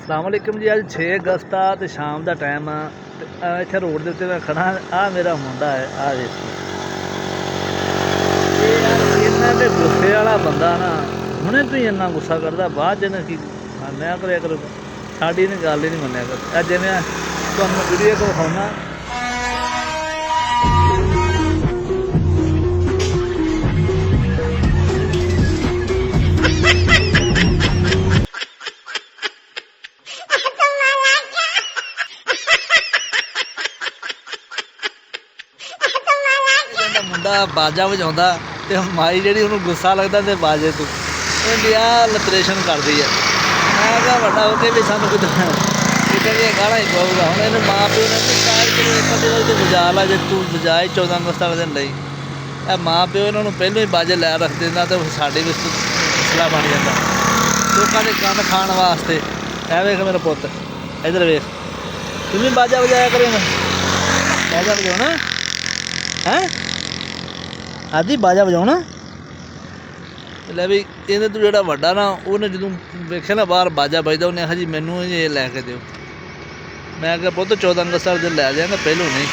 अस्सलामुअलैकुम जी। अज 6 अगस्त आ ते शाम का टाइम आ। इत्थे रोड के उत्ते मैं खड़ा। आ मेरा मुंडा है, आ देखो इन्ना के गुस्से वाला बंदा ना, हुणे तो ही इन्ना गुस्सा करता, बाद च इन्हें की मन्निया करे करो, साड़ी ने गल ही नहीं मन्निया कर। अज जिवें तुहानूं वीडियो को विखाउणा मुंडा बाजा वजाउंदा ते माई जिहड़ी उहनूं गुस्सा लगदा ते बाजे तों आ लतरेशन करदी है। मैं क्या वड्डा हो के भी सानूं कुछ किते दी गालां ही पऊगा। हुण इहनूं मां प्यो ने शायद चलो एक अद्धी वारी तूं वजा ला, जे तूं वजाए 14 अगस्त वाले दिन लई। मां प्यो इन्हां नूं पहिलों ही बाजे लै रख दिंदा ते साडी भी मसला बन जांदा लोकां दे कंन खाण वास्ते। ऐ वेख मेरा पुत्त, इधर वेख, तूं भी बाजा वजाया करें। बाजा वजाउणा है आदि, बाजा वजाउणा। लै भी इहदे तों जिहड़ा वड्डा ना, उहने जदों वेख्या ना बाहर बाजा बजदा, उहने आखिया जी मैनूं ये लै के दिओ। मैं क्या पुत्त 14 अगस्त वाले दिन लै दिआंगा, पहिलों नहीं।